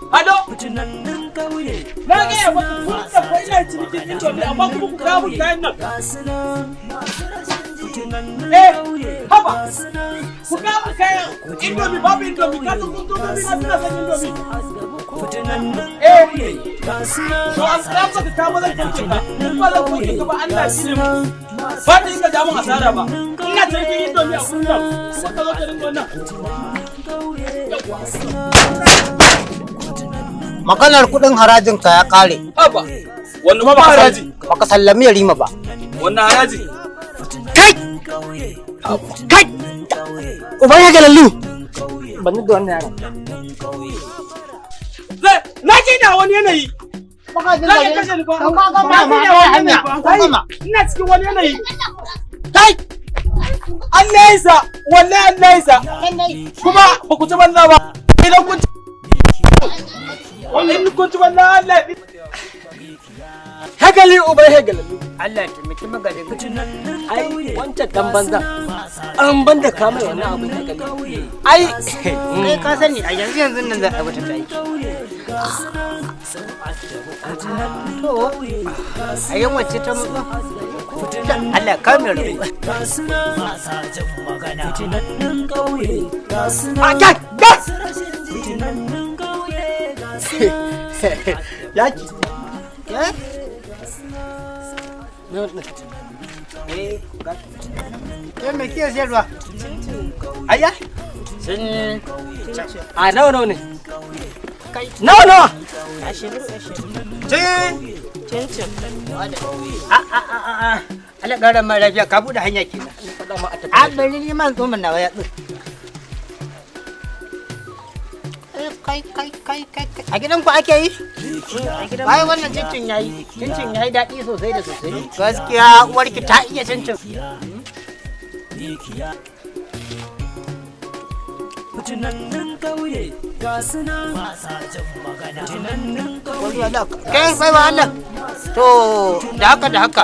Ado! Na gaya maka kun tafi ina cinikin indomi amma kuma ku kawo kayan nan. Haba! Ku kawo kayan indomi babu indomi ka san kun indomi na suna san indomi. To an tsaya ka kawo zan kauce ka. In ba zan kauce ka ba Allah shi ne. Ba ta yi ka ja mun asara ba. Ina cinikin indomi a kullum. Kuma ka zo ka rinka wannan. Maganar kudin harajin ka ya kare. Haba, wannan ma ba haraji. Baka sallami Yarima ba. Wannan haraji. Kai! Kai! Uban ya galallu. Bani da wannan yaron. Na ji da wani yanayi. Na ji kashe ni ba. Na ji da wani yanayi ba. Ina cikin wani yanayi. Kai! Allah ya isa, wallahi Allah ya isa. Kuma ba ku ci banza ba. Idan kun ci in kun ci wallahi Allah Hagali ubai hagali Allah ya taimaki magajin ai wancan dan banza an banda ka mai wannan abin hagali ai kai ka sani a yanzu nan za a wata tai to ayan wacce ta mutu Allah ka mai rabu yaki me kiyar sayarwa ayya a nawa ne nawa cincin ala gara ma lafiya ka bude hanya kenan a bari ni man tsoman nawa ya kai a gidan ku ake yi? Ai wannan cincin yayi daɗi sosai da sosai. Gaskiya uwarki ta iya cincin. Kai bai wa Allah. To da haka.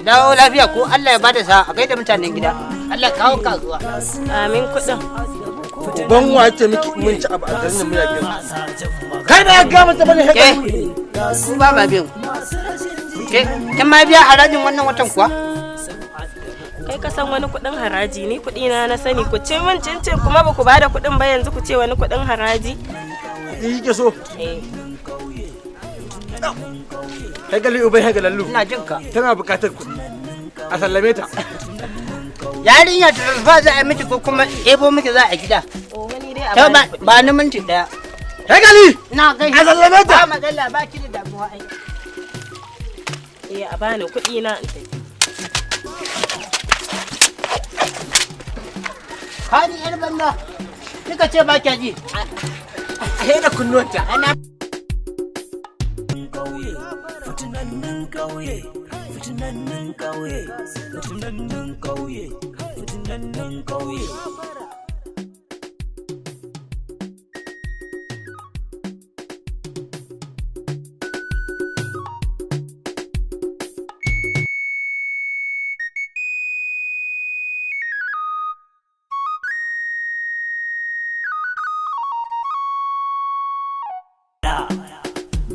Dawo lafiya ko Allah ya bada sa a gaida mutanen gida. Allah kawo kasuwa. Amin kuɗin. Ban wace miki mun ci abu a garin nan muna biyan. Kai da ya ga mata bane haka. Ku ba ma biyan. Kin ma biya harajin wannan watan kuwa? Kai ka san wani kuɗin haraji ni kuɗi na sani ku ce min cincin kuma ba ku bada kuɗin ba yanzu ku ce wani kuɗin haraji. Yi ke so. Hagali ubai hagalallu. Ina jin ka. Tana buƙatar kuɗi. A sallame ta. Yarinya transfer za a miki ko kuma ebo miki za a gida. Ta ba ni minti daya. Hagali! Na gai. A sallame ta. Ba magana ba ki da damuwa ai. A bani kuɗi na in tafi. Kani yar banda. Kika ce ba kya ji. A da kunnuwanta. Ana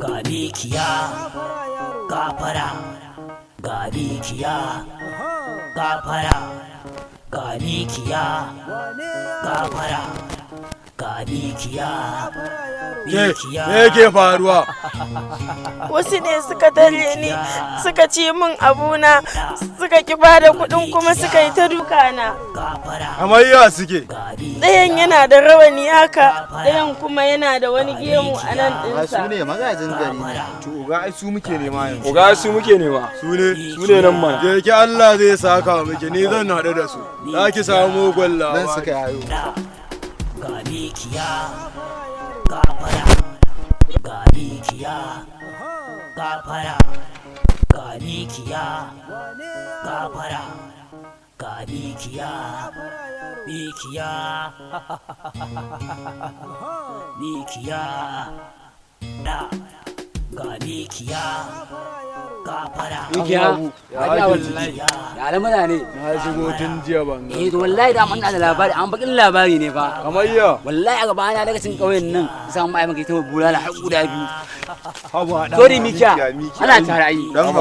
Galikiya gafara Galikiya gafara Galikiya gafara Galikiya Me ke faruwa? Wasu ne suka tare ni suka ci min abuna suka ki bada kuɗin kuma suka yi ta dukana. Amayya suke. Ɗayan yana da rawani haka, ɗayan kuma yana da wani gemu a nan ɗinsa. Su ne magajin gari. To uga ai su muke nema yanzu. Uga su muke nema. Su ne nan mana. Je ki Allah zai saka miki ni zan haɗu da su. Za ki samu mugun labari. Dan suka yayo. Galikiya gafara Galikiya gafara Galikiya gafara Galikiya Likiya Likiya da Galikiya Dukiya, ya wallahi. Ya lamuna ne. Na shigo tun jiya ban ga. To wallahi da mun da labari, an bakin labari ne fa. Kamar ya. Wallahi a gaba na daga cikin kauyen nan, san mai maka ita bulala har guda biyu. Haba Sorry Mikiya, ana tare ai.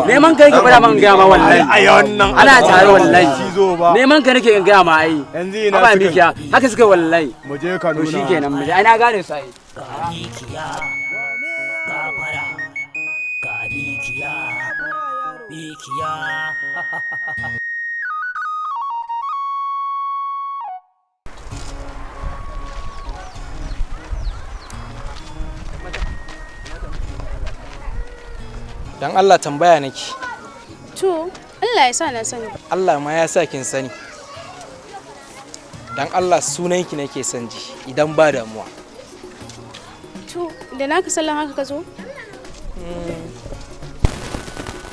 Neman kai ki fara man ga ma wallahi. Ai wannan ana tare wallahi. Cizo ba. Neman ka nake ga ma ai. Yanzu ina Haba Mikiya, haka suka wallahi. Mu je ka To nuna. shikenan mu je. Ai na gane su ai. Dan Allah tambaya nake. To, Allah ya sa na sani. Allah ma ya sa kin sani. Dan Allah sunanki nake son ji idan ba damuwa. To, da naka sallan haka ka zo?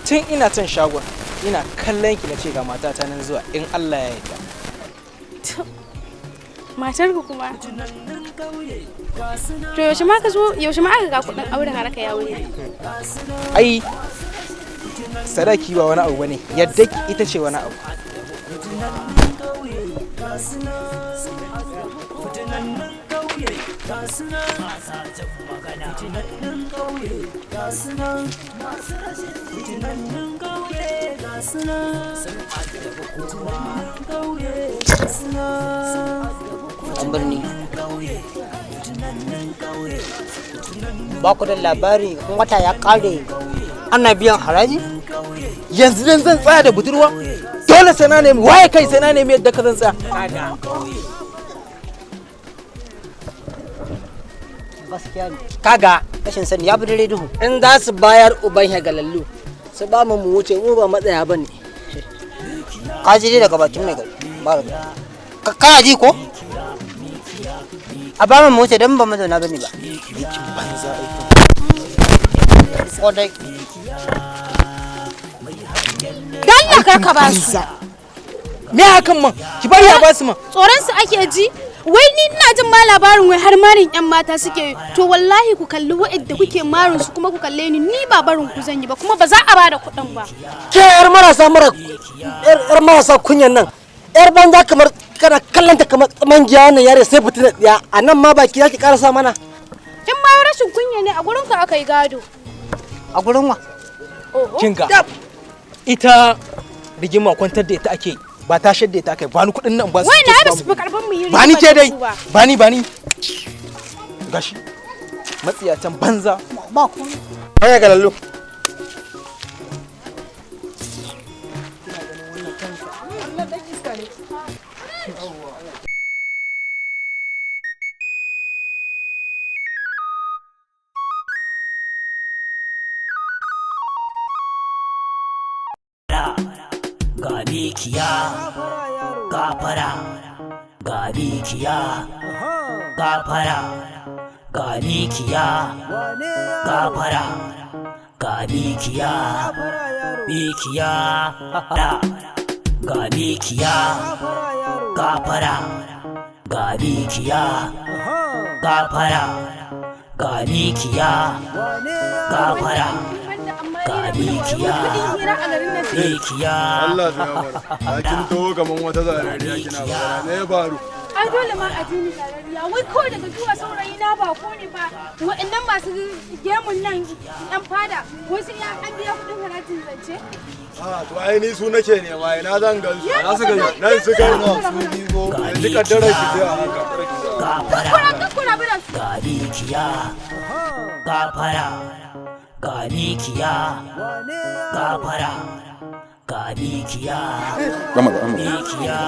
Tun ina can shagon ina kallon ki nace ga matata nan zuwa in Allah ya yarda. To, matar ku kuma. To yaushe ma ka zo, yaushe ma aka ga kudin auren har ka yawo ne? Ai sadaki ba wani abu bane, yadda ita ce wani abu. An birni. Ba ku da labari wata ya kare ana biyan haraji? Yanzu dan zan tsaya da budurwa? Dole sai na nemi waye kai sai na nemi yadda ka zan tsaya. Gaskiya ne. Kaga Rashin sani ya bi dare duhu. in za su bayar uban galallu su ba mu wuce mu ba matsaya ba ne. Ka ji dai daga bakin mai gari. Ba ga. Kana ji ko? A ba mu wuce dan ba mu zauna bane ba. Ko dai. Dalla kar ka ba su. me hakan man? Ki bari a basu man. Tsoron su ake ji. Wai ni ina jin ma labarin wai har marin yan mata suke. To wallahi ku kalli wa'anda kuke marin su kuma ku kalle ni ba barin ku zan yi ba kuma ba za a bada kuɗin ba. Ke yar marasa kunyan nan yar banza kamar kana kallanta kamar mangiya wannan yare sai fitina ɗaya a nan ma baki za ki karasa mana. In ma rashin kunya ne a gurin ka aka yi gado. A gurin wa? Kinga ita rigima kwantar da ita ake ba ta shadda ita kai ba ni kudin nan ba su. Wai na ba su fi karfin mu yi. Ba ni ke dai. Ba ni gashi matsiyatan banza Ba ku. Hanya ga lallu. Ga mikiya, gafara, ga mikiya, gafara, ga mikiya, gafara, ga mikiya, mikiya, ga mikiya, gafara, ga mikiya, gafara, ga mikiya, gafara. Mikiya. Allah ya bar. Kin to gaban wata zarariya kina fara. Me ya faru? Ai dole ma a jini zarariya. Wai kawai daga zuwa saurayi na ba ko ne ba. Wa'annan masu gemun nan yan fada. Wai sai ya an biya kudin harajin zance. To ai ni su nake nema ina zan gan su. Na su gani. Nan su gani su bigo. Yanzu kaddara ki sai a haka. Kuna bi da su. Ga mikiya. Gafara. Ga mikiya. Gafara. Ga mikiya. Mikiya.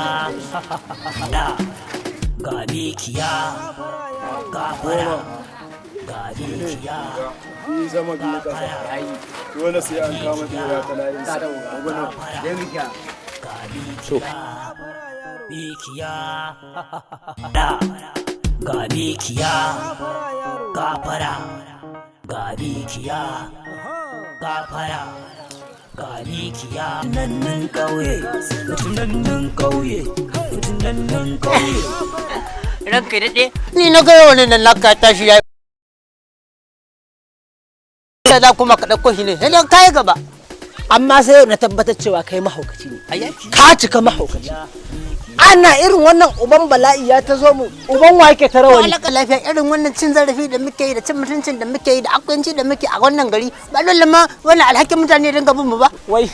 Ga mikiya. Gafara. Ga mikiya. Ni zama bi kasa. Dole sai an kama bera ta layin sa. Ya mikiya. Ga mikiya. Mikiya. Ga mikiya. Gafara. Ga mikiya. Gafara. Ga mikiya. Tunannin ƙauye. Tunannin ƙauye. Tunannin ƙauye. Ranka daɗe. Ni na ga wani nan laka tashi ya za kuma ka ɗauko shi ne sai dan kai gaba. amma sai na tabbatar cewa kai mahaukaci ne. Ka cika mahaukaci. Ana irin wannan uban bala'i ya ta zo mu uban wake ta rawani. Alaka lafiya irin wannan cin zarafi da muke yi da cin mutuncin da muke yi da akwanci da muke a wannan gari ba dole ma wannan alhakin mutane dinga bin mu ba. Wai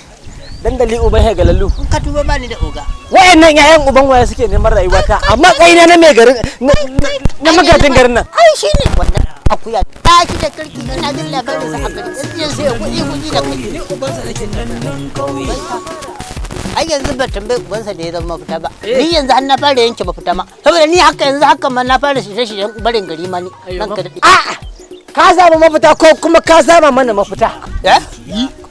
dandali uban ya galallu. Ka tuba ba ni da oga. Wayannan yayan uban waya suke neman rayuwata amma kaina na mai garin na magajin garin nan. Ai shine wannan akuya ta ki da kirki ina jin labarin sa a gari sai kuɗi da kuɗi ne uban sa nake nan kauye. Ai yanzu ba tambayi ubansa da ya zama mafita ba. Ni yanzu har na fara yanke mafita ma. Saboda ni haka yanzu haka ma na fara shirye-shiryen barin gari ma ni. A'a ka zama mafita ko kuma ka zama mana mafita. Eh?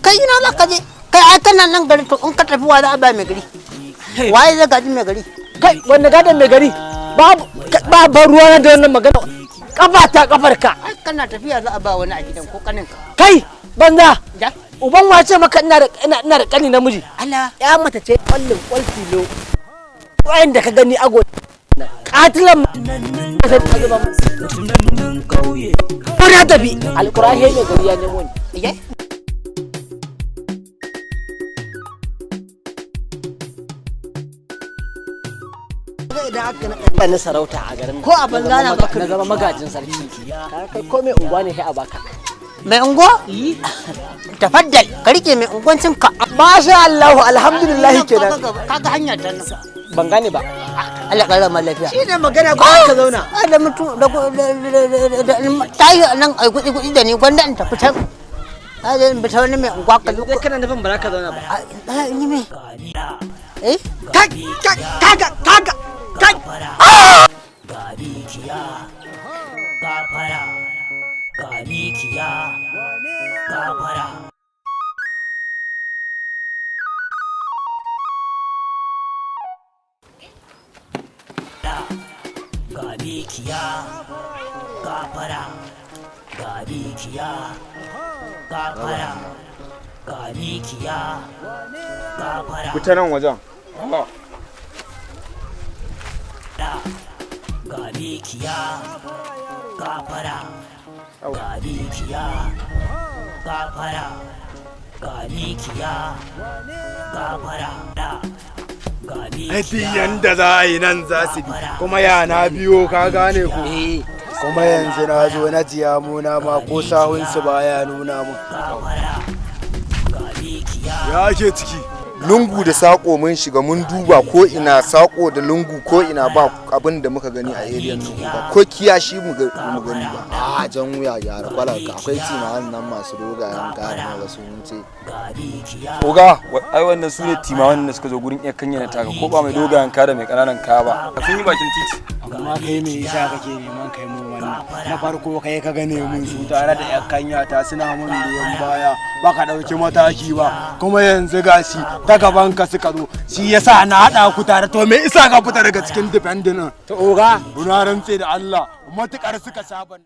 Kai ina za ka je? Kai ai kana nan gari to in ka tafi wa za a ba mai gari. Waye zai gaji mai gari? Kai wanda gadon mai gari ba ruwa na da wannan magana. Kafa ta kafarka. Ai kana tafiya za a ba wani a gidan ko kaninka. Kai banza. Ja? Uban wace maka ina da kani namiji. Allah. Ya mata ce kwallin kwalfilo. Wayanda ka gani ago. Katilan sai ta zuba mu. Ko na tafi alqur'ani ne gari ya nemo ni. Idan aka naɗa ni sarauta a garin ko a banza na baka na zama magajin sarki kai ko mai unguwa ne sai a baka mai unguwa tafaddal ka rike mai unguwancin ka masha Allah alhamdulillah kenan kaga hanya ta nan ban gane ba Allah ƙara ma lafiya shine magana ko ka zauna da mutum da tayi nan ai gudi da ni gwanda in tafi can ai in bata wani mai unguwa ka zo kana nufin ba za ka zauna ba ni me eh kaga Galikiya gafara Galikiya gafara Galikiya gafara Galikiya gafara Galikiya gafara Fitanan wajen. Galikiya gafara Galikiya gafara Galikiya gafara Hadi yanda za a yi nan za su bi kuma ya na biyo ka gane ku. Kuma yanzu na zo na jiya muna ma ko sahunsu baya nuna mu. Ya ake ciki. Lungu da sako mun shiga mun duba ko ina sako da lungu ko ina ba abin da muka gani a area nan ba ko kiyashi mu gani ba a jan wuya yara kwalarka akwai timawan nan masu dogayen gari na wasu wuce Oga ai wannan su ne timawan da suka zo gurin iya kanya na taka ko ba mai dogayen ka da mai kananan ka ba sun yi bakin titi amma kai me yasa kake neman kai mun wannan na farko kai ka gane mun su tare da yan kanya ta suna mun biyan baya baka dauki mataki ba kuma yanzu gashi ta gaban ka suka zo shi yasa na hada ku tare to me isa ka fita daga cikin defending to oga na rantse da Allah matukar suka saban